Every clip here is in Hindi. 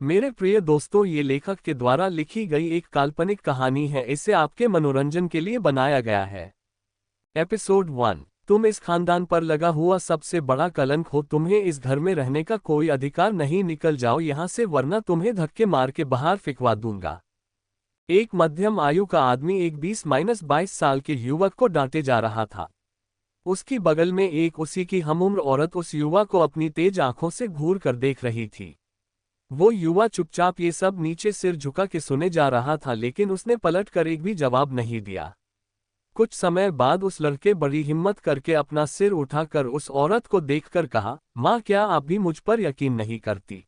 मेरे प्रिय दोस्तों, ये लेखक के द्वारा लिखी गई एक काल्पनिक कहानी है। इसे आपके मनोरंजन के लिए बनाया गया है। एपिसोड 1। तुम इस खानदान पर लगा हुआ सबसे बड़ा कलंक हो। तुम्हें इस घर में रहने का कोई अधिकार नहीं। निकल जाओ यहाँ से, वरना तुम्हें धक्के मार के बाहर फेंकवा दूंगा। एक मध्यम आयु का आदमी एक 20-22 साल के युवक को डांटे जा रहा था। उसकी बगल में एक उसी की हमउम्र औरत उस युवा को अपनी तेज आंखों से घूर कर देख रही थी। वो युवा चुपचाप ये सब नीचे सिर झुका के सुने जा रहा था, लेकिन उसने पलट कर एक भी जवाब नहीं दिया। कुछ समय बाद उस लड़के बड़ी हिम्मत करके अपना सिर उठाकर उस औरत को देखकर कहा, माँ, क्या आप भी मुझ पर यकीन नहीं करती?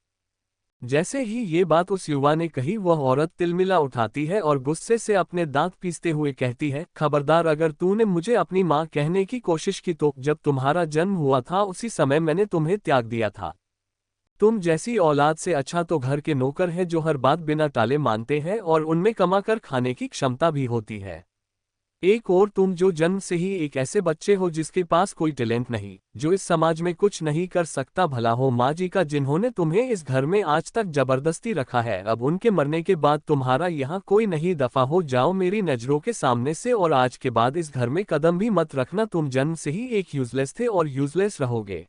जैसे ही ये बात उस युवा ने कही, वह औरत तिलमिला उठाती है और गुस्से से अपने दांत पीसते हुए कहती है, खबरदार, अगर तूने मुझे अपनी माँ कहने की कोशिश की तो जब तुम्हारा जन्म हुआ था उसी समय मैंने तुम्हें त्याग दिया था। तुम जैसी औलाद से अच्छा तो घर के नौकर हैं जो हर बात बिना टाले मानते हैं और उनमें कमाकर खाने की क्षमता भी होती है। एक और तुम जो जन्म से ही एक ऐसे बच्चे हो जिसके पास कोई टैलेंट नहीं, जो इस समाज में कुछ नहीं कर सकता। भला हो माँ जी का, जिन्होंने तुम्हें इस घर में आज तक जबरदस्ती रखा है। अब उनके मरने के बाद तुम्हारा यहाँ कोई नहीं। दफा हो जाओ मेरी नजरों के सामने से, और आज के बाद इस घर में कदम भी मत रखना। तुम जन्म से ही एक यूजलेस थे और यूजलेस रहोगे।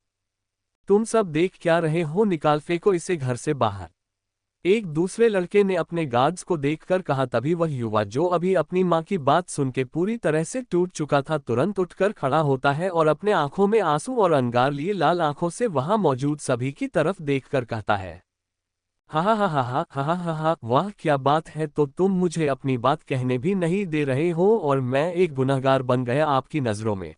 तुम सब देख क्या रहे हो? निकाल फेंको इसे घर से बाहर। एक दूसरे लड़के ने अपने गार्ड्स को देखकर कहा। तभी वह युवा, जो अभी अपनी माँ की बात सुन के पूरी तरह से टूट चुका था, तुरंत उठकर खड़ा होता है और अपने आंखों में आंसू और अंगार लिए लाल आंखों से वहां मौजूद सभी की तरफ देखकर कहता है, हा हा हा हा हा हा हा हा, वाह क्या बात है। तो तुम मुझे अपनी बात कहने भी नहीं दे रहे हो और मैं एक गुनहगार बन गया आपकी नजरों में।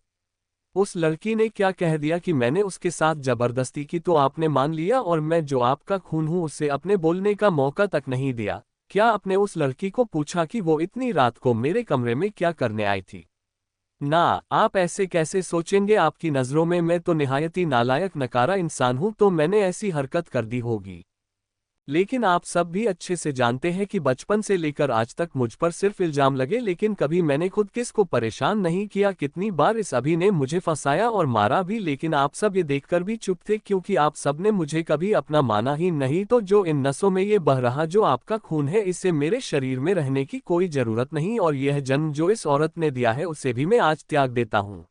उस लड़की ने क्या कह दिया कि मैंने उसके साथ जबरदस्ती की तो आपने मान लिया, और मैं जो आपका खून हूं उससे अपने बोलने का मौका तक नहीं दिया। क्या आपने उस लड़की को पूछा कि वो इतनी रात को मेरे कमरे में क्या करने आई थी? ना, आप ऐसे कैसे सोचेंगे? आपकी नज़रों में मैं तो निहायत ही नालायक नकारा इंसान हूं, तो मैंने ऐसी हरकत कर दी होगी। लेकिन आप सब भी अच्छे से जानते हैं कि बचपन से लेकर आज तक मुझ पर सिर्फ इल्जाम लगे, लेकिन कभी मैंने खुद किसको परेशान नहीं किया। कितनी बार इस अभी ने मुझे फंसाया और मारा भी, लेकिन आप सब ये देखकर भी चुप थे, क्योंकि आप सब ने मुझे कभी अपना माना ही नहीं। तो जो इन नसों में ये बह रहा जो आपका खून है, इससे मेरे शरीर में रहने की कोई जरूरत नहीं, और यह जन्म जो इस औरत ने दिया है उसे भी मैं आज त्याग देता हूँ।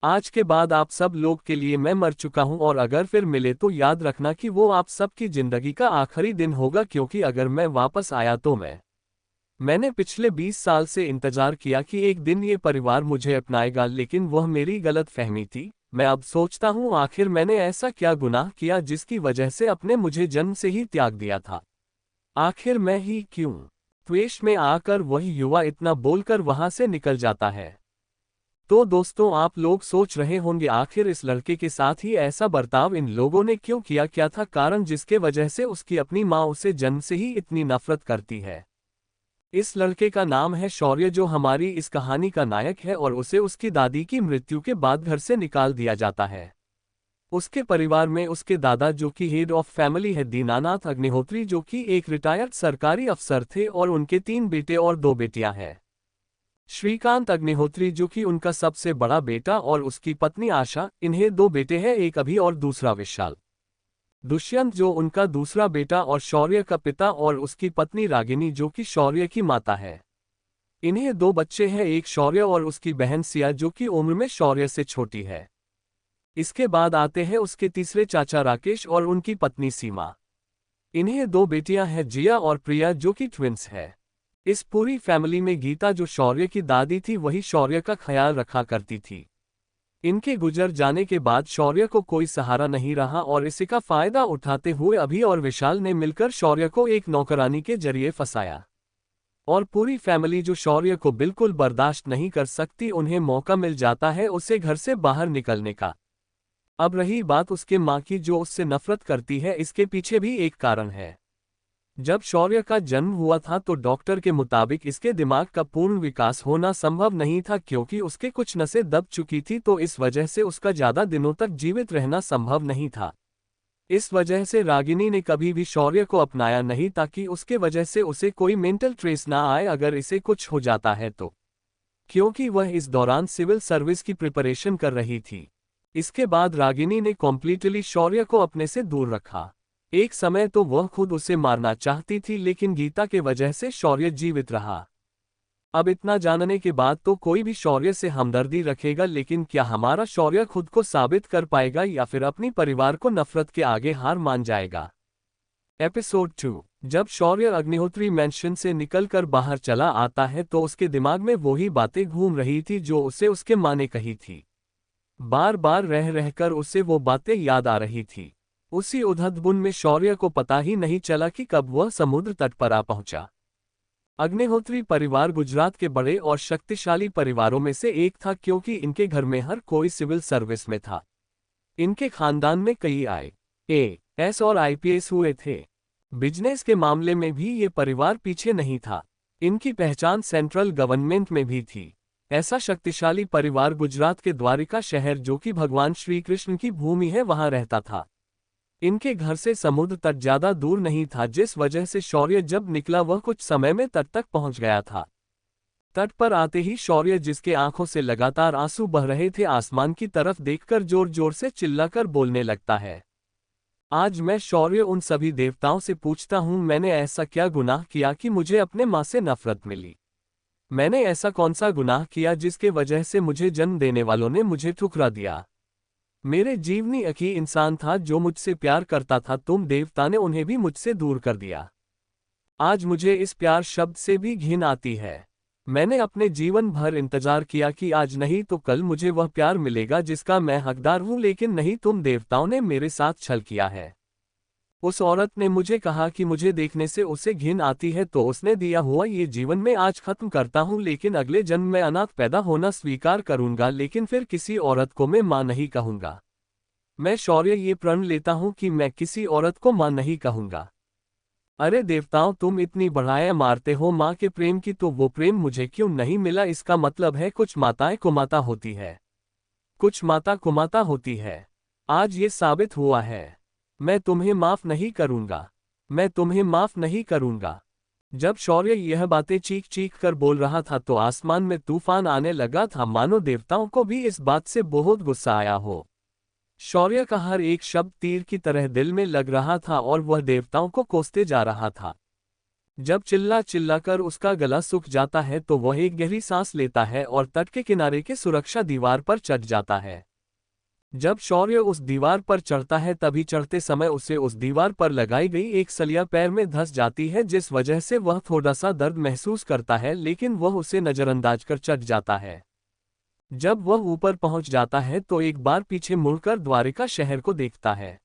आज के बाद आप सब लोग के लिए मैं मर चुका हूं, और अगर फिर मिले तो याद रखना कि वो आप सबकी जिंदगी का आखिरी दिन होगा, क्योंकि अगर मैं वापस आया तो मैंने पिछले 20 साल से इंतजार किया कि एक दिन ये परिवार मुझे अपनाएगा, लेकिन वह मेरी गलत फहमी थी। मैं अब सोचता हूँ, आखिर मैंने ऐसा क्या गुनाह किया जिसकी वजह से अपने मुझे जन्म से ही त्याग दिया था? आखिर मैं ही क्यों? द्वेष में आकर वही युवा इतना बोलकर वहां से निकल जाता है। तो दोस्तों, आप लोग सोच रहे होंगे आखिर इस लड़के के साथ ही ऐसा बर्ताव इन लोगों ने क्यों किया? क्या था कारण जिसके वजह से उसकी अपनी माँ उसे जन्म से ही इतनी नफरत करती है? इस लड़के का नाम है शौर्य, जो हमारी इस कहानी का नायक है, और उसे उसकी दादी की मृत्यु के बाद घर से निकाल दिया जाता है। उसके परिवार में उसके दादा, जो कि हेड ऑफ फैमिली है, दीनानाथ अग्निहोत्री, जो कि एक रिटायर्ड सरकारी अफसर थे, और उनके 3 बेटे और 2 बेटियां हैं। श्रीकांत अग्निहोत्री, जो कि उनका सबसे बड़ा बेटा, और उसकी पत्नी आशा। इन्हें 2 बेटे हैं, एक अभी और दूसरा विशाल। दुष्यंत, जो उनका दूसरा बेटा और शौर्य का पिता, और उसकी पत्नी रागिनी, जो कि शौर्य की माता है। इन्हें 2 बच्चे हैं, एक शौर्य और उसकी बहन सिया, जो कि उम्र में शौर्य से छोटी है। इसके बाद आते हैं उसके तीसरे चाचा राकेश और उनकी पत्नी सीमा। इन्हें 2 बेटियां हैं, जिया और प्रिया, जो कि ट्विंस है। इस पूरी फैमिली में गीता, जो शौर्य की दादी थी, वही शौर्य का ख्याल रखा करती थी। इनके गुजर जाने के बाद शौर्य को कोई सहारा नहीं रहा, और इसी का फायदा उठाते हुए अभी और विशाल ने मिलकर शौर्य को एक नौकरानी के जरिए फंसाया। और पूरी फैमिली, जो शौर्य को बिल्कुल बर्दाश्त नहीं कर सकती, उन्हें मौका मिल जाता है उसे घर से बाहर निकलने का। अब रही बात उसके माँ की, जो उससे नफरत करती है, इसके पीछे भी एक कारण है। जब शौर्य का जन्म हुआ था तो डॉक्टर के मुताबिक इसके दिमाग का पूर्ण विकास होना संभव नहीं था, क्योंकि उसके कुछ नसें दब चुकी थी, तो इस वजह से उसका ज्यादा दिनों तक जीवित रहना संभव नहीं था। इस वजह से रागिनी ने कभी भी शौर्य को अपनाया नहीं, ताकि उसके वजह से उसे कोई मेंटल ट्रेस ना आए अगर इसे कुछ हो जाता है तो, क्योंकि वह इस दौरान सिविल सर्विस की प्रिपरेशन कर रही थी। इसके बाद रागिनी ने कॉम्प्लीटली शौर्य को अपने से दूर रखा। एक समय तो वह खुद उसे मारना चाहती थी, लेकिन गीता के वजह से शौर्य जीवित रहा। अब इतना जानने के बाद तो कोई भी शौर्य से हमदर्दी रखेगा, लेकिन क्या हमारा शौर्य खुद को साबित कर पाएगा या फिर अपनी परिवार को नफरत के आगे हार मान जाएगा? एपिसोड 2। जब शौर्य अग्निहोत्री मैंशन से निकलकर बाहर चला आता है तो उसके दिमाग में वही बातें घूम रही थी जो उसे उसके माँ ने कही थी। बार बार रह रहकर उसे वो बातें याद आ रही थी। उसी उधदबुन में शौर्य को पता ही नहीं चला कि कब वह समुद्र तट पर आ पहुंचा। अग्निहोत्री परिवार गुजरात के बड़े और शक्तिशाली परिवारों में से एक था, क्योंकि इनके घर में हर कोई सिविल सर्विस में था। इनके खानदान में कई IAS और IPS हुए थे। बिजनेस के मामले में भी ये परिवार पीछे नहीं था। इनकी पहचान सेंट्रल गवर्नमेंट में भी थी। ऐसा शक्तिशाली परिवार गुजरात के द्वारिका शहर, जो कि भगवान श्री कृष्ण की भूमि है, वहां रहता था। इनके घर से समुद्र तट ज्यादा दूर नहीं था, जिस वजह से शौर्य जब निकला वह कुछ समय में तट तक पहुंच गया था। तट पर आते ही शौर्य, जिसके आंखों से लगातार आंसू बह रहे थे, आसमान की तरफ देखकर जोर जोर से चिल्लाकर बोलने लगता है। आज मैं शौर्य उन सभी देवताओं से पूछता हूं, मैंने ऐसा क्या गुनाह किया कि मुझे अपने माँ से नफरत मिली? मैंने ऐसा कौन सा गुनाह किया जिसके वजह से मुझे जन्म देने वालों ने मुझे ठुकरा दिया? मेरे जीवनी एक ही इंसान था जो मुझसे प्यार करता था, तुम देवता ने उन्हें भी मुझसे दूर कर दिया। आज मुझे इस प्यार शब्द से भी घिन आती है। मैंने अपने जीवन भर इंतजार किया कि आज नहीं तो कल मुझे वह प्यार मिलेगा जिसका मैं हकदार हूं, लेकिन नहीं, तुम देवताओं ने मेरे साथ छल किया है। उस औरत ने मुझे कहा कि मुझे देखने से उसे घिन आती है, तो उसने दिया हुआ ये जीवन मैं आज खत्म करता हूं, लेकिन अगले जन्म में अनाथ पैदा होना स्वीकार करूंगा, लेकिन फिर किसी औरत को मैं मां नहीं कहूंगा। मैं शौर्य ये प्रण लेता हूं कि मैं किसी औरत को मां नहीं कहूंगा। अरे देवताओं, तुम इतनी बढ़ाया मारते हो माँ के प्रेम की, तो वो प्रेम मुझे क्यों नहीं मिला? इसका मतलब है कुछ माताएं कुमाता होती है, कुछ माता कुमाता होती है। आज ये साबित हुआ है। मैं तुम्हें माफ नहीं करूंगा, मैं तुम्हें माफ नहीं करूंगा। जब शौर्य यह बातें चीख चीख कर बोल रहा था तो आसमान में तूफान आने लगा था, मानो देवताओं को भी इस बात से बहुत गुस्सा आया हो। शौर्य का हर एक शब्द तीर की तरह दिल में लग रहा था और वह देवताओं को कोसते जा रहा था। जब चिल्ला चिल्लाकर उसका गला सूख जाता है तो वह एक गहरी सांस लेता है और तट के किनारे के सुरक्षा दीवार पर चढ़ जाता है। जब शौर्य उस दीवार पर चढ़ता है तभी चढ़ते समय उसे उस दीवार पर लगाई गई एक सलिया पैर में धंस जाती है, जिस वजह से वह थोड़ा सा दर्द महसूस करता है, लेकिन वह उसे नजरअंदाज कर चढ़ जाता है। जब वह ऊपर पहुंच जाता है तो एक बार पीछे मुड़कर द्वारिका शहर को देखता है।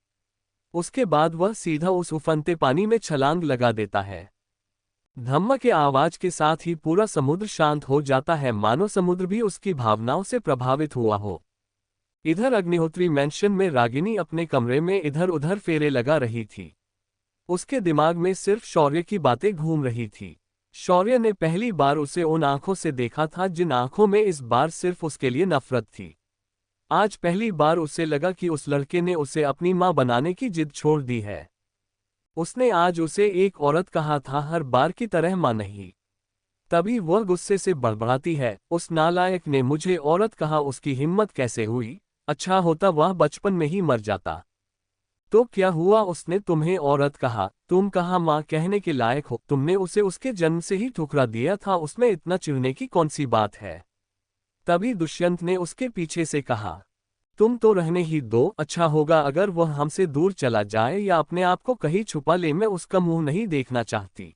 उसके बाद वह सीधा उस उफनते पानी में छलांग लगा देता है। धम्म के आवाज के साथ ही पूरा समुद्र शांत हो जाता है, मानो समुद्र भी उसकी भावनाओं से प्रभावित हुआ हो। इधर अग्निहोत्री मैंशन में रागिनी अपने कमरे में इधर उधर फेरे लगा रही थी। उसके दिमाग में सिर्फ शौर्य की बातें घूम रही थी। शौर्य ने पहली बार उसे उन आंखों से देखा था जिन आंखों में इस बार सिर्फ उसके लिए नफरत थी। आज पहली बार उसे लगा कि उस लड़के ने उसे अपनी मां बनाने की जिद छोड़ दी है। उसने आज उसे एक औरत कहा था, हर बार की तरह मां नहीं। तभी वह गुस्से से बड़बड़ाती है, उस नालायक ने मुझे औरत कहा, उसकी हिम्मत कैसे हुई? अच्छा होता वह बचपन में ही मर जाता। तो क्या हुआ, उसने तुम्हें औरत कहा, तुम कहाँ माँ कहने के लायक हो? तुमने उसे उसके जन्म से ही ठुकरा दिया था, उसमें इतना चिढ़ने की कौन सी बात है? तभी दुष्यंत ने उसके पीछे से कहा, तुम तो रहने ही दो, अच्छा होगा अगर वह हमसे दूर चला जाए या अपने आप को कहीं छुपा ले, मैं उसका मुंह नहीं देखना चाहती।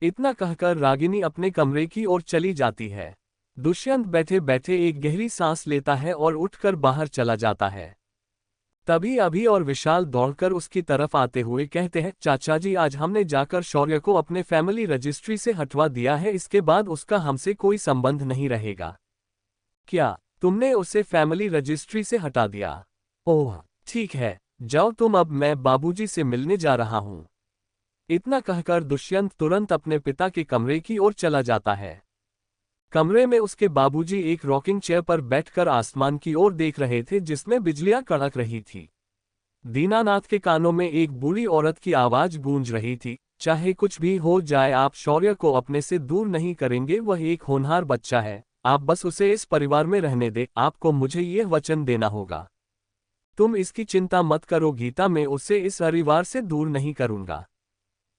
इतना कहकर रागिनी अपने कमरे की ओर चली जाती है। दुष्यंत बैठे बैठे एक गहरी सांस लेता है और उठकर बाहर चला जाता है। तभी अभी और विशाल दौड़कर उसकी तरफ आते हुए कहते हैं, चाचा जी, आज हमने जाकर शौर्य को अपने फैमिली रजिस्ट्री से हटवा दिया है, इसके बाद उसका हमसे कोई संबंध नहीं रहेगा। क्या तुमने उसे फैमिली रजिस्ट्री से हटा दिया? ओह ठीक है, जाओ तुम, अब मैं बाबूजी से मिलने जा रहा हूं। इतना कहकर दुष्यंत तुरंत अपने पिता के कमरे की ओर चला जाता है। कमरे में उसके बाबूजी एक रॉकिंग चेयर पर बैठकर आसमान की ओर देख रहे थे जिसमें बिजलियां कड़क रही थी। दीनानाथ के कानों में एक बूढ़ी औरत की आवाज गूंज रही थी, चाहे कुछ भी हो जाए आप शौर्य को अपने से दूर नहीं करेंगे, वह एक होनहार बच्चा है, आप बस उसे इस परिवार में रहने दें, आपको मुझे यह वचन देना होगा। तुम इसकी चिंता मत करो गीता, मैं उसे इस परिवार से दूर नहीं करूंगा।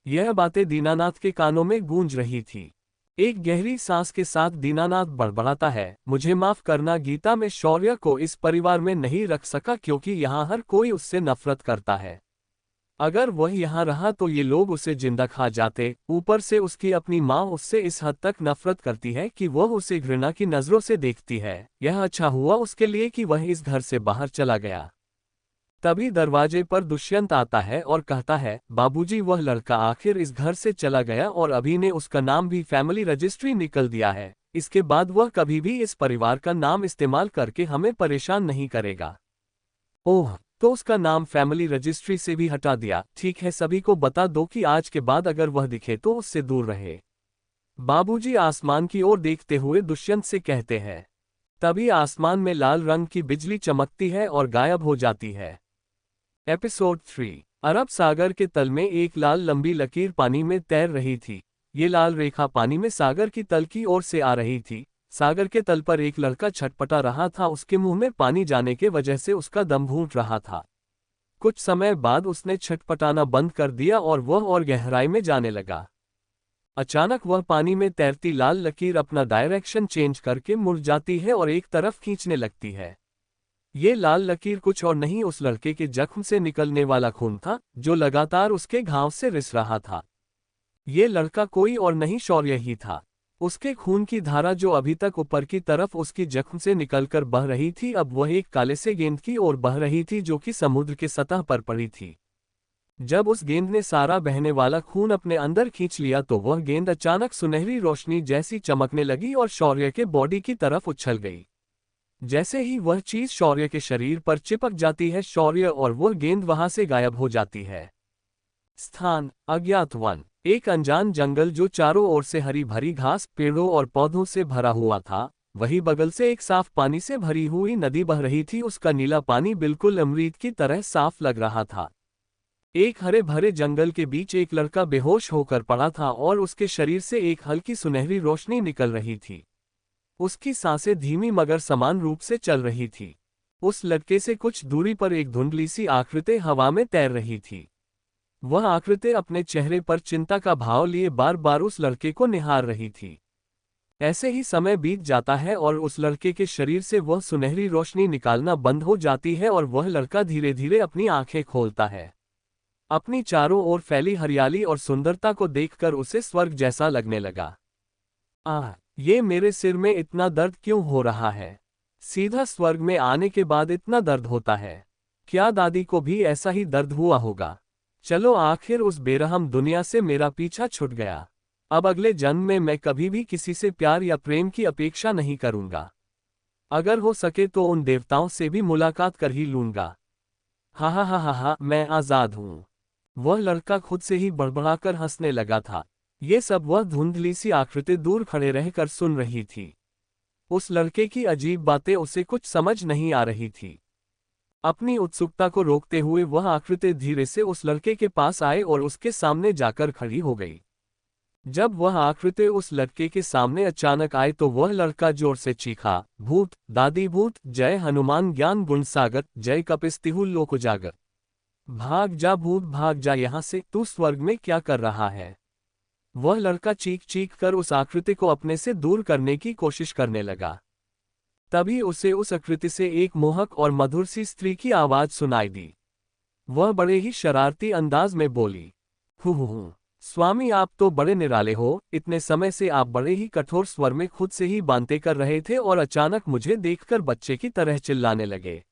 यह बातें दीनानाथ के कानों में गूंज रही थी। एक गहरी सांस के साथ दीनानाथ बड़बड़ाता है, मुझे माफ करना गीता, मैं शौर्य को इस परिवार में नहीं रख सका क्योंकि यहाँ हर कोई उससे नफरत करता है। अगर वह यहाँ रहा तो ये लोग उसे जिंदा खा जाते। ऊपर से उसकी अपनी माँ उससे इस हद तक नफरत करती है कि वह उसे घृणा की नजरों से देखती है। यह अच्छा हुआ उसके लिए कि वह इस घर से बाहर चला गया। तभी दरवाजे पर दुष्यंत आता है और कहता है, बाबूजी, वह लड़का आखिर इस घर से चला गया और अभी ने उसका नाम भी फैमिली रजिस्ट्री निकल दिया है। इसके बाद वह कभी भी इस परिवार का नाम इस्तेमाल करके हमें परेशान नहीं करेगा। ओह, तो उसका नाम फैमिली रजिस्ट्री से भी हटा दिया। ठीक है, सभी को बता दो कि आज के बाद अगर वह दिखे तो उससे दूर रहे। बाबूजी आसमान की ओर देखते हुए दुष्यंत से कहते हैं। तभी आसमान में लाल रंग की बिजली चमकती है और गायब हो जाती है। एपिसोड 3। अरब सागर के तल में एक लाल लंबी लकीर पानी में तैर रही थी। ये लाल रेखा पानी में सागर की तल की ओर से आ रही थी। सागर के तल पर एक लड़का छटपटा रहा था, उसके मुंह में पानी जाने के वजह से उसका दम घूट रहा था। कुछ समय बाद उसने छटपटाना बंद कर दिया और वह और गहराई में जाने लगा। अचानक वह पानी में तैरती लाल लकीर अपना डायरेक्शन चेंज करके मुड़ जाती है और एक तरफ खींचने लगती है। ये लाल लकीर कुछ और नहीं, उस लड़के के जख्म से निकलने वाला खून था जो लगातार उसके घाव से रिस रहा था। ये लड़का कोई और नहीं, शौर्य ही था। उसके खून की धारा जो अभी तक ऊपर की तरफ उसकी जख्म से निकलकर बह रही थी, अब वह एक काले से गेंद की ओर बह रही थी जो कि समुद्र के सतह पर पड़ी थी। जब उस गेंद ने सारा बहने वाला खून अपने अंदर खींच लिया तो वह गेंद अचानक सुनहरी रोशनी जैसी चमकने लगी और शौर्य के बॉडी की तरफ उछल गई। जैसे ही वह चीज शौर्य के शरीर पर चिपक जाती है, शौर्य और वह गेंद वहां से गायब हो जाती है। स्थान अज्ञात वन। एक अनजान जंगल जो चारों ओर से हरी भरी घास, पेड़ों और पौधों से भरा हुआ था। वही बगल से एक साफ पानी से भरी हुई नदी बह रही थी। उसका नीला पानी बिल्कुल अमृत की तरह साफ लग रहा था। एक हरे भरे जंगल के बीच एक लड़का बेहोश होकर पड़ा था और उसके शरीर से एक हल्की सुनहरी रोशनी निकल रही थी। उसकी सांसें धीमी मगर समान रूप से चल रही थी। उस लड़के से कुछ दूरी पर एक धुंधली सी आकृति हवा में तैर रही थी। वह आकृति अपने चेहरे पर चिंता का भाव लिए बार बार उस लड़के को निहार रही थी। ऐसे ही समय बीत जाता है और उस लड़के के शरीर से वह सुनहरी रोशनी निकालना बंद हो जाती है और वह लड़का धीरे धीरे अपनी आंखें खोलता है। अपनी चारों ओर फैली हरियाली और सुंदरता को देखकर उसे स्वर्ग जैसा लगने लगा। ये मेरे सिर में इतना दर्द क्यों हो रहा है? सीधा स्वर्ग में आने के बाद इतना दर्द होता है। क्या दादी को भी ऐसा ही दर्द हुआ होगा? चलो, आखिर उस बेरहम दुनिया से मेरा पीछा छूट गया। अब अगले जन्म में मैं कभी भी किसी से प्यार या प्रेम की अपेक्षा नहीं करूंगा। अगर हो सके तो उन देवताओं से भी मुलाकात कर ही लूंगा। हा हा हा हा हा, मैं आजाद हूं। वह लड़का खुद से ही बड़बड़ाकर हंसने लगा था। ये सब वह धुंधली सी आकृति दूर खड़े रहकर सुन रही थी। उस लड़के की अजीब बातें उसे कुछ समझ नहीं आ रही थी। अपनी उत्सुकता को रोकते हुए वह आकृति धीरे से उस लड़के के पास आए और उसके सामने जाकर खड़ी हो गई। जब वह आकृति उस लड़के के सामने अचानक आए तो वह लड़का जोर से चीखा, भूत, दादी भूत, जय हनुमान ज्ञान गुण सागर, जय कपिस्तिहु लोक उजागर। भाग जा भूत, भाग जा यहाँ से, तू स्वर्ग में क्या कर रहा है? वह लड़का चीख चीख कर उस आकृति को अपने से दूर करने की कोशिश करने लगा। तभी उसे उस आकृति से एक मोहक और मधुर सी स्त्री की आवाज सुनाई दी। वह बड़े ही शरारती अंदाज में बोली, हूँ स्वामी, आप तो बड़े निराले हो। इतने समय से आप बड़े ही कठोर स्वर में खुद से ही बातें कर रहे थे और अचानक मुझे देखकर बच्चे की तरह चिल्लाने लगे।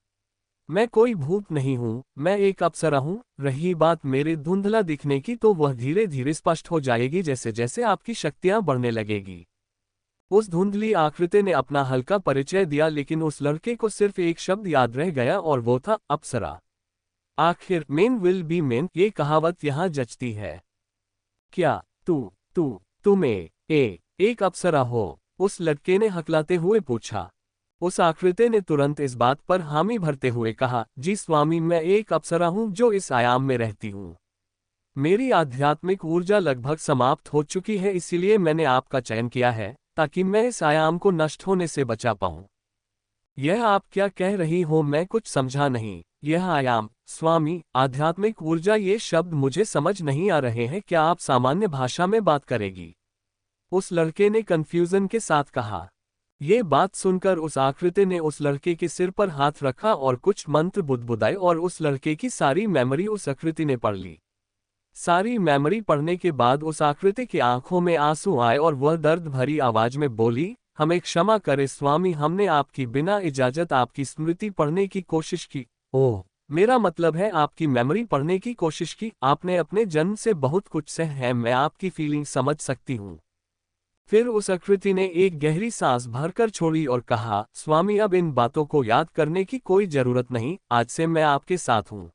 मैं कोई भूत नहीं हूँ, मैं एक अप्सरा हूँ। रही बात मेरे धुंधला दिखने की तो वह धीरे धीरे स्पष्ट हो जाएगी जैसे जैसे आपकी शक्तियाँ बढ़ने लगेगी। उस धुंधली आकृति ने अपना हल्का परिचय दिया, लेकिन उस लड़के को सिर्फ एक शब्द याद रह गया और वो था अप्सरा। आखिर मेन विल बी मेन, ये कहावत यहाँ जचती है। क्या तुम एक अप्सरा हो? उस लड़के ने हकलाते हुए पूछा। उस आकृति ने तुरंत इस बात पर हामी भरते हुए कहा, जी स्वामी, मैं एक अप्सरा हूँ जो इस आयाम में रहती हूँ। मेरी आध्यात्मिक ऊर्जा लगभग समाप्त हो चुकी है, इसीलिए मैंने आपका चयन किया है ताकि मैं इस आयाम को नष्ट होने से बचा पाऊँ। यह आप क्या कह रही हो? मैं कुछ समझा नहीं। यह आयाम, स्वामी, आध्यात्मिक ऊर्जा, ये शब्द मुझे समझ नहीं आ रहे हैं, क्या आप सामान्य भाषा में बात करेगी? उस लड़के ने कंफ्यूजन के साथ कहा। ये बात सुनकर उस आकृति ने उस लड़के के सिर पर हाथ रखा और कुछ मंत्र बुदबुदाए और उस लड़के की सारी मेमोरी उस आकृति ने पढ़ ली। सारी मेमोरी पढ़ने के बाद उस आकृति की आंखों में आंसू आए और वह दर्द भरी आवाज में बोली, हमें क्षमा करें स्वामी, हमने आपकी बिना इजाजत आपकी स्मृति पढ़ने की कोशिश की। ओह, मेरा मतलब है आपकी मेमोरी पढ़ने की कोशिश की। आपने अपने जन्म से बहुत कुछ सह है, मैं आपकी फीलिंग समझ सकती हूँ। फिर उस आकृति ने एक गहरी सांस भरकर छोड़ी और कहा, स्वामी अब इन बातों को याद करने की कोई जरूरत नहीं, आज से मैं आपके साथ हूँ।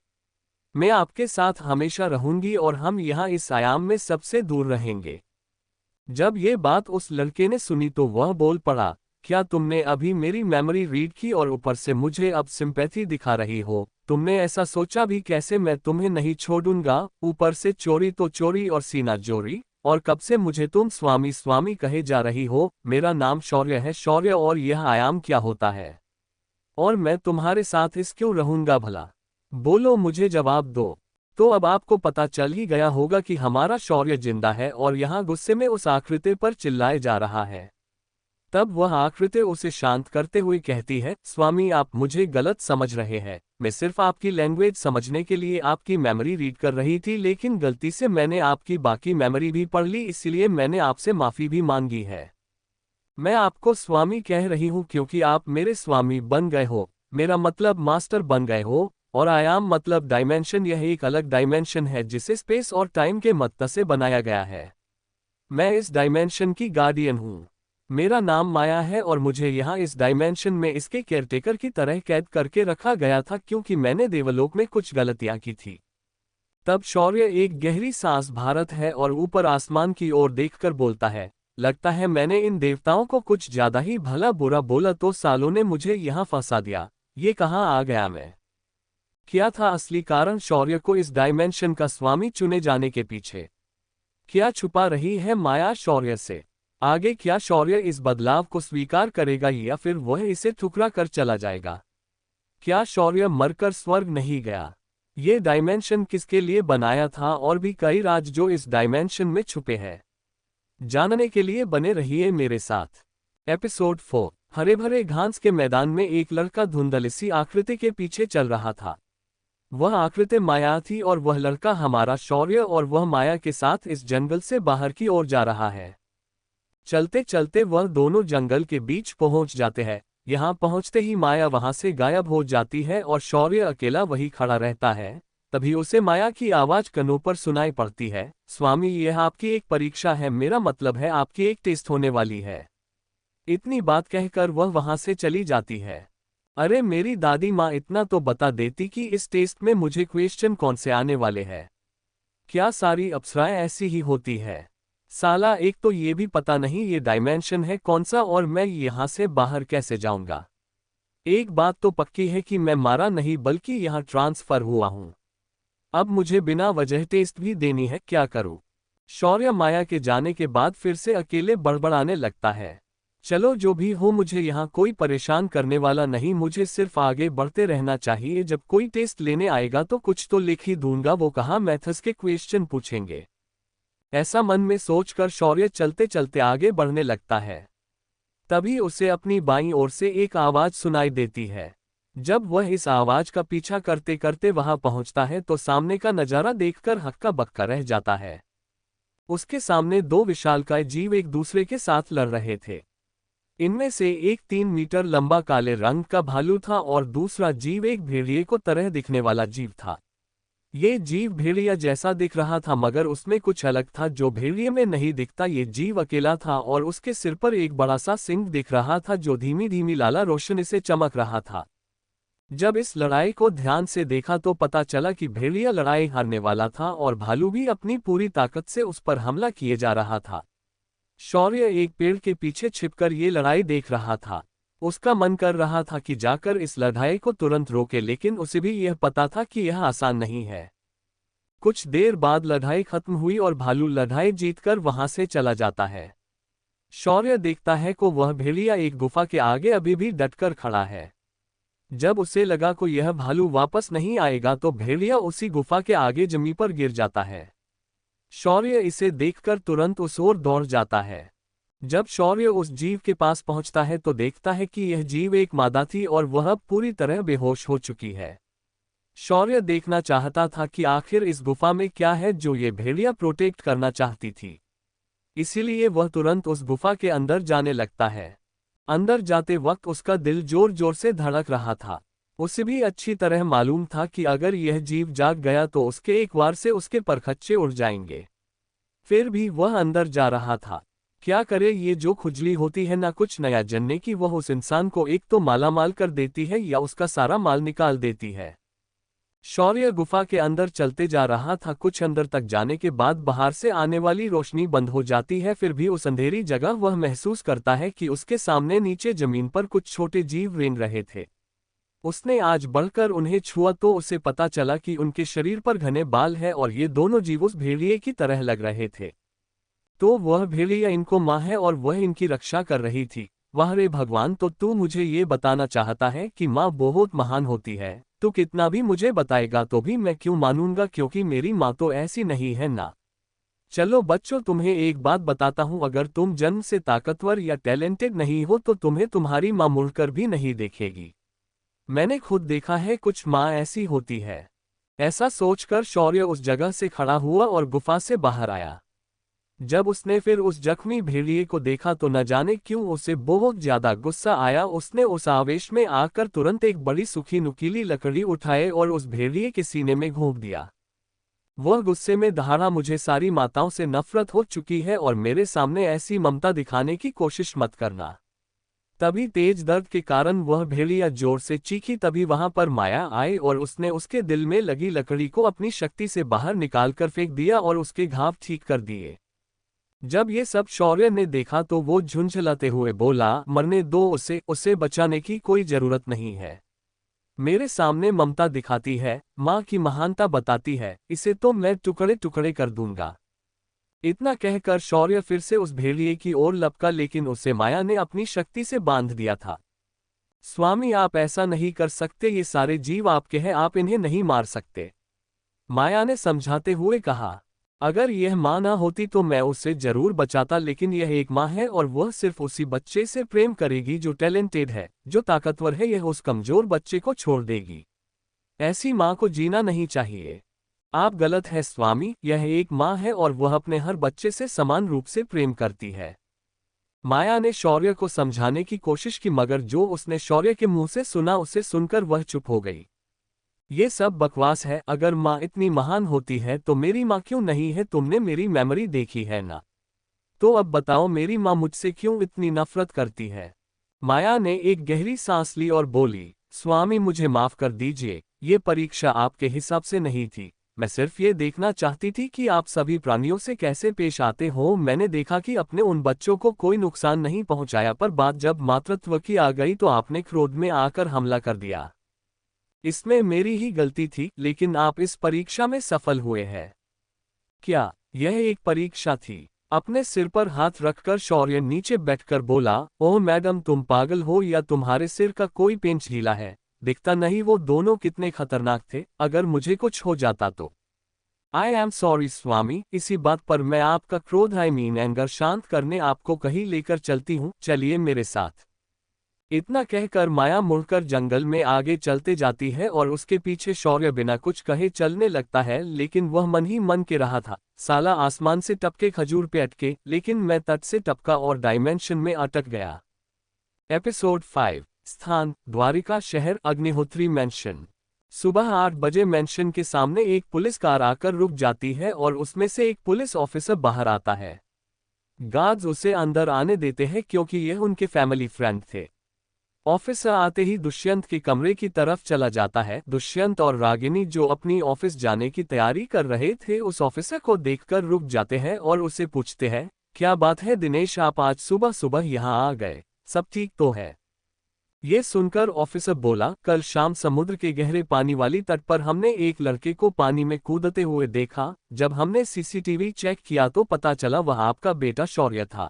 मैं आपके साथ हमेशा रहूंगी और हम यहाँ इस आयाम में सबसे दूर रहेंगे। जब ये बात उस लड़के ने सुनी तो वह बोल पड़ा, क्या तुमने अभी मेरी मेमोरी रीड की और ऊपर से मुझे अब सिंपैथी दिखा रही हो? तुमने ऐसा सोचा भी कैसे मैं तुम्हें नहीं छोड़ूंगा? ऊपर से चोरी तो चोरी और सीना जोरी, और कब से मुझे तुम स्वामी स्वामी कहे जा रही हो? मेरा नाम शौर्य है शौर्य, और यह आयाम क्या होता है? और मैं तुम्हारे साथ इस क्यों रहूंगा भला? बोलो, मुझे जवाब दो। तो अब आपको पता चल ही गया होगा कि हमारा शौर्य जिंदा है और यहाँ गुस्से में उस आकृति पर चिल्लाए जा रहा है। तब वह आकृति उसे शांत करते हुए कहती है, स्वामी आप मुझे गलत समझ रहे हैं, मैं सिर्फ आपकी लैंग्वेज समझने के लिए आपकी मेमोरी रीड कर रही थी, लेकिन गलती से मैंने आपकी बाकी मेमोरी भी पढ़ ली, इसलिए मैंने आपसे माफी भी मांगी है। मैं आपको स्वामी कह रही हूँ क्योंकि आप मेरे स्वामी बन गए हो, मेरा मतलब मास्टर बन गए हो। और आयाम मतलब डायमेंशन, यह एक अलग डायमेंशन है जिसे स्पेस और टाइम के मत्ता से बनाया गया है। मैं इस डायमेंशन की गार्डियन हूँ। मेरा नाम माया है और मुझे यहाँ इस डायमेंशन में इसके केयरटेकर की तरह कैद करके रखा गया था क्योंकि मैंने देवलोक में कुछ गलतियाँ की थी। तब शौर्य एक गहरी सांस भरता है और ऊपर आसमान की ओर देखकर बोलता है, लगता है मैंने इन देवताओं को कुछ ज्यादा ही भला बुरा बोला, तो सालों ने मुझे यहाँ फंसा दिया। ये कहाँ आ गया मैं? क्या था असली कारण शौर्य को इस डायमेंशन का स्वामी चुने जाने के पीछे? क्या छुपा रही है माया शौर्य से? आगे क्या शौर्य इस बदलाव को स्वीकार करेगा या फिर वह इसे ठुकरा कर चला जाएगा? क्या शौर्य मरकर स्वर्ग नहीं गया? ये डायमेंशन किसके लिए बनाया था और भी कई राज जो इस डायमेंशन में छुपे हैं, जानने के लिए बने रहिए मेरे साथ। एपिसोड 4। हरे भरे घास के मैदान में एक लड़का धुंधली सी आकृति के पीछे चल रहा था। वह आकृति माया थी और वह लड़का हमारा शौर्य, और वह माया के साथ इस जंगल से बाहर की ओर जा रहा है। चलते चलते वह दोनों जंगल के बीच पहुंच जाते हैं। यहाँ पहुंचते ही माया वहां से गायब हो जाती है और शौर्य अकेला वही खड़ा रहता है। तभी उसे माया की आवाज कानों पर सुनाई पड़ती है, स्वामी यह आपकी एक परीक्षा है, मेरा मतलब है आपकी एक टेस्ट होने वाली है। इतनी बात कहकर वह वहां से चली जाती है। अरे मेरी दादी माँ इतना तो बता देती कि इस टेस्ट में मुझे क्वेश्चन कौन से आने वाले हैं। क्या सारी अप्सराएं ऐसी ही होती है? साला एक तो ये भी पता नहीं ये डायमेंशन है कौन सा और मैं यहाँ से बाहर कैसे जाऊंगा। एक बात तो पक्की है कि मैं मारा नहीं बल्कि यहाँ ट्रांसफर हुआ हूँ। अब मुझे बिना वजह टेस्ट भी देनी है, क्या करूँ? शौर्य माया के जाने के बाद फिर से अकेले बड़बड़ाने लगता है। चलो जो भी हो, मुझे यहाँ कोई परेशान करने वाला नहीं, मुझे सिर्फ आगे बढ़ते रहना चाहिए। जब कोई टेस्ट लेने आएगा तो कुछ तो लिख ही दूंगा, वो कहाँ मैथ्स के क्वेश्चन पूछेंगे। ऐसा मन में सोचकर शौर्य चलते चलते आगे बढ़ने लगता है। तभी उसे अपनी बाईं ओर से एक आवाज सुनाई देती है। जब वह इस आवाज का पीछा करते करते वहां पहुंचता है तो सामने का नजारा देखकर हक्का बक्का रह जाता है। उसके सामने दो विशालकाय जीव एक दूसरे के साथ लड़ रहे थे। इनमें से एक 3 मीटर लंबा काले रंग का भालू था और दूसरा जीव एक भेड़िए को तरह दिखने वाला जीव था। ये जीव भेड़िया जैसा दिख रहा था मगर उसमें कुछ अलग था जो भेड़िए में नहीं दिखता। ये जीव अकेला था और उसके सिर पर एक बड़ा सा सिंह दिख रहा था जो धीमी धीमी लाला रोशनी से चमक रहा था। जब इस लड़ाई को ध्यान से देखा तो पता चला कि भेड़िया लड़ाई हारने वाला था और भालू भी अपनी पूरी ताकत से उस पर हमला किए जा रहा था। शौर्य एक पेड़ के पीछे छिपकर ये लड़ाई देख रहा था। उसका मन कर रहा था कि जाकर इस लड़ाई को तुरंत रोके, लेकिन उसे भी यह पता था कि यह आसान नहीं है। कुछ देर बाद लड़ाई खत्म हुई और भालू लड़ाई जीतकर वहां से चला जाता है। शौर्य देखता है कि वह भेड़िया एक गुफा के आगे अभी भी डटकर खड़ा है। जब उसे लगा को यह भालू वापस नहीं आएगा तो भेड़िया उसी गुफा के आगे जमीन पर गिर जाता है। शौर्य इसे देखकर तुरंत उस ओर दौड़ जाता है। जब शौर्य उस जीव के पास पहुंचता है तो देखता है कि यह जीव एक मादा थी और वह अब पूरी तरह बेहोश हो चुकी है। शौर्य देखना चाहता था कि आखिर इस गुफा में क्या है जो ये भेड़िया प्रोटेक्ट करना चाहती थी। इसीलिए वह तुरंत उस गुफा के अंदर जाने लगता है। अंदर जाते वक्त उसका दिल जोर जोर से धड़क रहा था। उसे भी अच्छी तरह मालूम था कि अगर यह जीव जाग गया तो उसके एक वार से उसके परखच्चे उड़ जाएंगे। फिर भी वह अंदर जा रहा था। क्या करे, ये जो खुजली होती है ना कुछ नया जानने की, वह उस इंसान को एक तो मालामाल कर देती है या उसका सारा माल निकाल देती है। शौर्य गुफा के अंदर चलते जा रहा था। कुछ अंदर तक जाने के बाद बाहर से आने वाली रोशनी बंद हो जाती है। फिर भी उस अंधेरी जगह वह महसूस करता है कि उसके सामने नीचे जमीन पर कुछ छोटे जीव रेंग रहे थे। उसने आज बढ़कर उन्हें छुआ तो उसे पता चला कि उनके शरीर पर घने बाल हैं और ये दोनों जीव उस भेड़िए की तरह लग रहे थे। तो वह भेड़िया इनको माँ है और वह इनकी रक्षा कर रही थी। वाह रे भगवान, तो तू मुझे ये बताना चाहता है कि माँ बहुत महान होती है। तू कितना भी मुझे बताएगा तो भी मैं क्यों मानूंगा, क्योंकि मेरी माँ तो ऐसी नहीं है ना। चलो बच्चों, तुम्हें एक बात बताता हूँ, अगर तुम जन्म से ताकतवर या टैलेंटेड नहीं हो तो तुम्हें तुम्हारी माँ मुड़कर भी नहीं देखेगी। मैंने खुद देखा है, कुछ माँ ऐसी होती है। ऐसा सोचकर शौर्य उस जगह से खड़ा हुआ और गुफा से बाहर आया। जब उसने फिर उस जख्मी भेड़िए को देखा तो न जाने क्यों उसे बहुत ज्यादा गुस्सा आया। उसने उस आवेश में आकर तुरंत एक बड़ी सूखी नुकीली लकड़ी उठाए और उस भेड़िए के सीने में घोंप दिया। वह गुस्से में दहाड़ा, मुझे सारी माताओं से नफरत हो चुकी है और मेरे सामने ऐसी ममता दिखाने की कोशिश मत करना। तभी तेज दर्द के कारण वह भेड़िया जोर से चीखी। तभी वहां पर माया आई और उसने उसके दिल में लगी लकड़ी को अपनी शक्ति से बाहर निकालकर फेंक दिया और उसके घाव ठीक कर दिए। जब ये सब शौर्य ने देखा तो वो झुंझलाते हुए बोला, मरने दो उसे, उसे बचाने की कोई जरूरत नहीं है। मेरे सामने ममता दिखाती है, माँ की महानता बताती है, इसे तो मैं टुकड़े टुकड़े कर दूंगा। इतना कहकर शौर्य फिर से उस भेड़िए की ओर लपका, लेकिन उसे माया ने अपनी शक्ति से बांध दिया था। स्वामी, आप ऐसा नहीं कर सकते, ये सारे जीव आपके हैं, आप इन्हें नहीं मार सकते। माया ने समझाते हुए कहा, अगर यह माँ ना होती तो मैं उसे जरूर बचाता, लेकिन यह एक माँ है और वह सिर्फ उसी बच्चे से प्रेम करेगी जो टैलेंटेड है, जो ताकतवर है। यह उस कमजोर बच्चे को छोड़ देगी। ऐसी माँ को जीना नहीं चाहिए। आप गलत है स्वामी, यह एक माँ है और वह अपने हर बच्चे से समान रूप से प्रेम करती है। माया ने शौर्य को समझाने की कोशिश की, मगर जो उसने शौर्य के मुंह से सुना उसे सुनकर वह चुप हो गई। ये सब बकवास है। अगर माँ इतनी महान होती है तो मेरी माँ क्यों नहीं है? तुमने मेरी मेमोरी देखी है ना? तो अब बताओ मेरी माँ मुझसे क्यों इतनी नफरत करती है? माया ने एक गहरी सांस ली और बोली, स्वामी मुझे माफ कर दीजिए, ये परीक्षा आपके हिसाब से नहीं थी। मैं सिर्फ ये देखना चाहती थी कि आप सभी प्राणियों से कैसे पेश आते हो। मैंने देखा कि अपने उन बच्चों को कोई नुकसान नहीं पहुंचाया, पर बात जब मातृत्व की आ गई तो आपने क्रोध में आकर हमला कर दिया। इसमें मेरी ही गलती थी, लेकिन आप इस परीक्षा में सफल हुए हैं। क्या यह एक परीक्षा थी? अपने सिर पर हाथ रखकर शौर्य नीचे बैठकर बोला, ओह मैडम, तुम पागल हो या तुम्हारे सिर का कोई पेंच ढीला है? दिखता नहीं वो दोनों कितने खतरनाक थे? अगर मुझे कुछ हो जाता तो? आई एम सॉरी स्वामी, इसी बात पर मैं आपका क्रोध एंगर शांत करने आपको कहीं लेकर चलती हूँ, चलिए मेरे साथ। इतना कहकर माया मुड़कर जंगल में आगे चलते जाती है और उसके पीछे शौर्य बिना कुछ कहे चलने लगता है। लेकिन वह मन ही मन के रहा था, साला आसमान से टपके खजूर पे अटके, लेकिन मैं तट से टपका और डायमेंशन में अटक गया। एपिसोड 5। स्थान द्वारिका शहर, अग्निहोत्री मैंशन। सुबह 8 बजे मैंशन के सामने एक पुलिस कार आकर रुक जाती है और उसमें से एक पुलिस ऑफिसर बाहर आता है। गार्ड्स उसे अंदर आने देते हैं क्योंकि यह उनके फैमिली फ्रेंड थे। ऑफिसर आते ही दुष्यंत के कमरे की तरफ चला जाता है। दुष्यंत और रागिनी, जो अपनी ऑफिस जाने की तैयारी कर रहे थे, उस ऑफिसर को देखकर रुक जाते हैं और उसे पूछते हैं, क्या बात है दिनेश, आप आज सुबह सुबह यहाँ आ गए, सब ठीक तो है? ये सुनकर ऑफिसर बोला, कल शाम समुद्र के गहरे पानी वाली तट पर हमने एक लड़के को पानी में कूदते हुए देखा। जब हमने सीसीटीवी चेक किया तो पता चला वह आपका बेटा शौर्य था।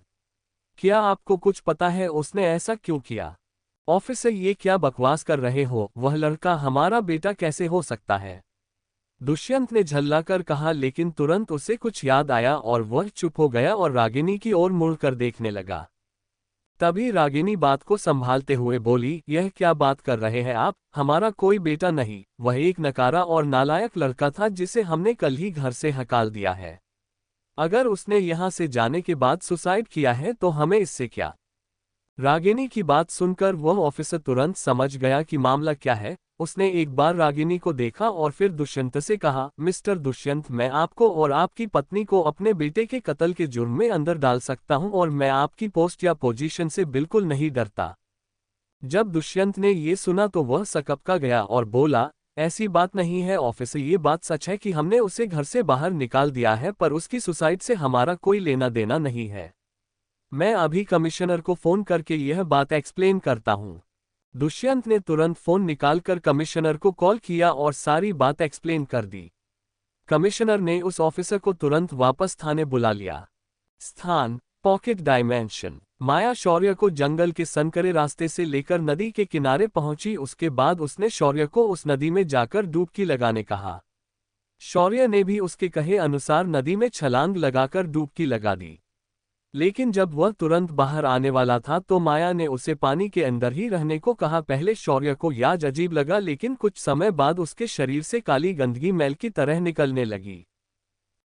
क्या आपको कुछ पता है उसने ऐसा क्यों किया? ऑफिसर, ये क्या बकवास कर रहे हो, वह लड़का हमारा बेटा कैसे हो सकता है? दुष्यंत ने झल्लाकर कहा, लेकिन तुरंत उसे कुछ याद आया और वह चुप हो गया और रागिनी की ओर मुड़कर देखने लगा। तभी रागिनी बात को संभालते हुए बोली, यह क्या बात कर रहे हैं आप? हमारा कोई बेटा नहीं, वह एक नकारा और नालायक लड़का था जिसे हमने कल ही घर से हकाल दिया है। अगर उसने यहाँ से जाने के बाद सुसाइड किया है तो हमें इससे क्या? रागिनी की बात सुनकर वह ऑफिसर तुरंत समझ गया कि मामला क्या है। उसने एक बार रागिनी को देखा और फिर दुष्यंत से कहा, मिस्टर दुष्यंत, मैं आपको और आपकी पत्नी को अपने बेटे के कत्ल के जुर्म में अंदर डाल सकता हूं और मैं आपकी पोस्ट या पोजीशन से बिल्कुल नहीं डरता। जब दुष्यंत ने ये सुना तो वह सकपका गया और बोला, ऐसी बात नहीं है ऑफिसर, ये बात सच है कि हमने उसे घर से बाहर निकाल दिया है, पर उसकी सुसाइड से हमारा कोई लेना देना नहीं है। मैं अभी कमिश्नर को फोन करके यह बात एक्सप्लेन करता हूं। दुष्यंत ने तुरंत फोन निकालकर कमिश्नर को कॉल किया और सारी बात एक्सप्लेन कर दी। कमिश्नर ने उस ऑफिसर को तुरंत वापस थाने बुला लिया। स्थान, पॉकेट डायमेंशन। माया शौर्य को जंगल के संकरे रास्ते से लेकर नदी के किनारे पहुंची। उसके बाद उसने शौर्य को उस नदी में जाकर डुबकी लगाने कहा। शौर्य ने भी उसके कहे अनुसार नदी में छलांग लगाकर डुबकी लगा दी। लेकिन जब वह तुरंत बाहर आने वाला था तो माया ने उसे पानी के अंदर ही रहने को कहा। पहले शौर्य को यह अजीब लगा, लेकिन कुछ समय बाद उसके शरीर से काली गंदगी मैल की तरह निकलने लगी।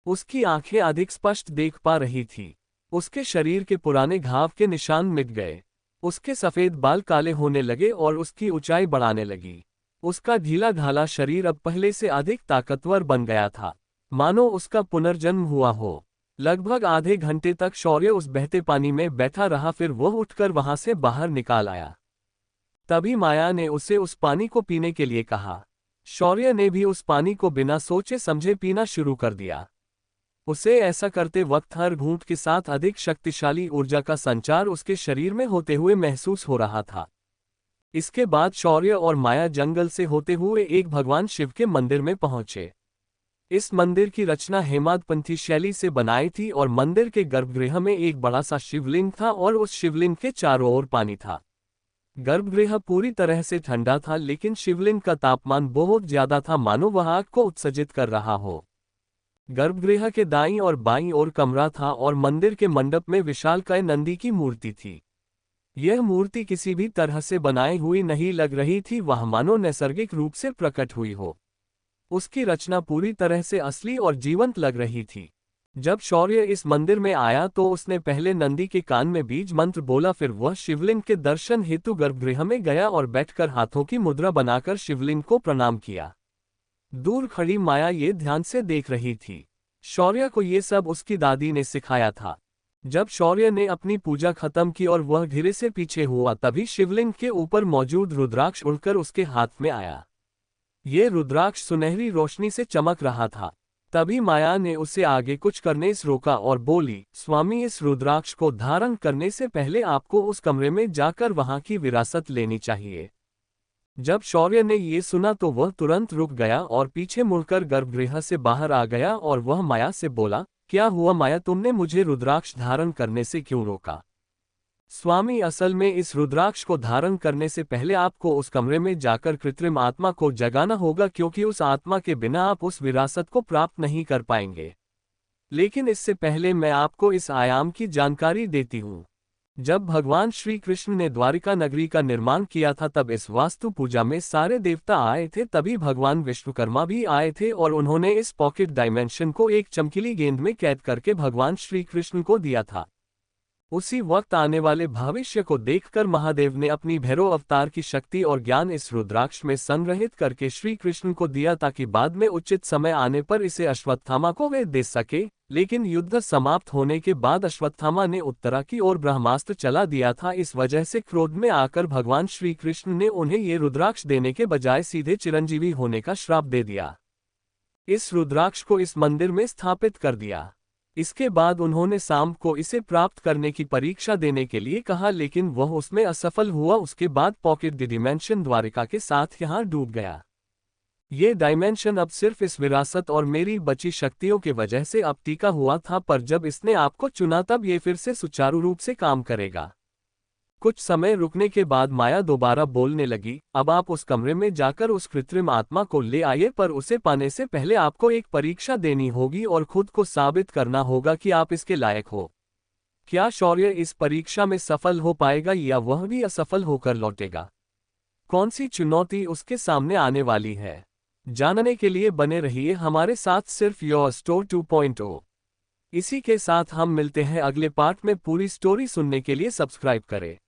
उसकी आंखें अधिक स्पष्ट देख पा रही थी। उसके शरीर के पुराने घाव के निशान मिट गए। उसके सफेद बाल काले होने लगे और उसकी ऊंचाई बढ़ाने लगी। उसका ढीला ढाला शरीर अब पहले से अधिक ताकतवर बन गया था, मानो उसका पुनर्जन्म हुआ हो। लगभग आधे घंटे तक शौर्य उस बहते पानी में बैठा रहा, फिर वह उठकर वहां से बाहर निकाल आया। तभी माया ने उसे उस पानी को पीने के लिए कहा। शौर्य ने भी उस पानी को बिना सोचे समझे पीना शुरू कर दिया। उसे ऐसा करते वक्त हर घूंट के साथ अधिक शक्तिशाली ऊर्जा का संचार उसके शरीर में होते हुए महसूस हो रहा था। इसके बाद शौर्य और माया जंगल से होते हुए एक भगवान शिव के मंदिर में पहुंचे। इस मंदिर की रचना हेमाडपंथी शैली से बनाई थी और मंदिर के गर्भगृह में एक बड़ा सा शिवलिंग था और उस शिवलिंग के चारों ओर पानी था। गर्भगृह पूरी तरह से ठंडा था, लेकिन शिवलिंग का तापमान बहुत ज्यादा था, मानो वह आग को उत्सर्जित कर रहा हो। गर्भगृह के दाईं और बाईं ओर कमरा था और मंदिर के मंडप में विशालकाय नंदी की मूर्ति थी। यह मूर्ति किसी भी तरह से बनाई हुई नहीं लग रही थी, वह मानो नैसर्गिक रूप से प्रकट हुई हो। उसकी रचना पूरी तरह से असली और जीवंत लग रही थी। जब शौर्य इस मंदिर में आया तो उसने पहले नंदी के कान में बीज मंत्र बोला, फिर वह शिवलिंग के दर्शन हेतु गर्भगृह में गया और बैठकर हाथों की मुद्रा बनाकर शिवलिंग को प्रणाम किया। दूर खड़ी माया ये ध्यान से देख रही थी। शौर्य को ये सब उसकी दादी ने सिखाया था। जब शौर्य ने अपनी पूजा खत्म की और वह धीरे से पीछे हुआ, तभी शिवलिंग के ऊपर मौजूद रुद्राक्ष उड़कर उसके हाथ में आया। ये रुद्राक्ष सुनहरी रोशनी से चमक रहा था। तभी माया ने उसे आगे कुछ करने से रोका और बोली, स्वामी, इस रुद्राक्ष को धारण करने से पहले आपको उस कमरे में जाकर वहां की विरासत लेनी चाहिए। जब शौर्य ने ये सुना तो वह तुरंत रुक गया और पीछे मुड़कर गर्भगृह से बाहर आ गया और वह माया से बोला, क्या हुआ माया, तुमने मुझे रुद्राक्ष धारण करने से क्यों रोका? स्वामी, असल में इस रुद्राक्ष को धारण करने से पहले आपको उस कमरे में जाकर कृत्रिम आत्मा को जगाना होगा, क्योंकि उस आत्मा के बिना आप उस विरासत को प्राप्त नहीं कर पाएंगे। लेकिन इससे पहले मैं आपको इस आयाम की जानकारी देती हूँ। जब भगवान श्री कृष्ण ने द्वारिका नगरी का निर्माण किया था, तब इस वास्तु पूजा में सारे देवता आए थे। तभी भगवान विश्वकर्मा भी आए थे और उन्होंने इस पॉकेट डायमेंशन को एक चमकीली गेंद में कैद करके भगवान श्री कृष्ण को दिया था। उसी वक्त आने वाले भविष्य को देखकर महादेव ने अपनी भैरव अवतार की शक्ति और ज्ञान इस रुद्राक्ष में संग्रहित करके श्री कृष्ण को दिया, ताकि बाद में उचित समय आने पर इसे अश्वत्थामा को वे दे सके। लेकिन युद्ध समाप्त होने के बाद अश्वत्थामा ने उत्तरा की ओर ब्रह्मास्त्र चला दिया था। इस वजह से क्रोध में आकर भगवान श्री कृष्ण ने उन्हें ये रुद्राक्ष देने के बजाय सीधे चिरंजीवी होने का श्राप दे दिया। इस रुद्राक्ष को इस मंदिर में स्थापित कर दिया। इसके बाद उन्होंने सांब को इसे प्राप्त करने की परीक्षा देने के लिए कहा, लेकिन वह उसमें असफल हुआ। उसके बाद पॉकेट डायमेंशन द्वारिका के साथ यहाँ डूब गया। ये डायमेंशन अब सिर्फ इस विरासत और मेरी बची शक्तियों के वजह से अब टिका हुआ था, पर जब इसने आपको चुना तब ये फिर से सुचारू रूप से काम करेगा। कुछ समय रुकने के बाद माया दोबारा बोलने लगी, अब आप उस कमरे में जाकर उस कृत्रिम आत्मा को ले आइए, पर उसे पाने से पहले आपको एक परीक्षा देनी होगी और खुद को साबित करना होगा कि आप इसके लायक हो। क्या शौर्य इस परीक्षा में सफल हो पाएगा या वह भी असफल होकर लौटेगा? कौन सी चुनौती उसके सामने आने वाली है? जानने के लिए बने रहिए हमारे साथ सिर्फ योर स्टोर 2.0। इसी के साथ हम मिलते हैं अगले पार्ट में। पूरी स्टोरी सुनने के लिए सब्सक्राइब करें।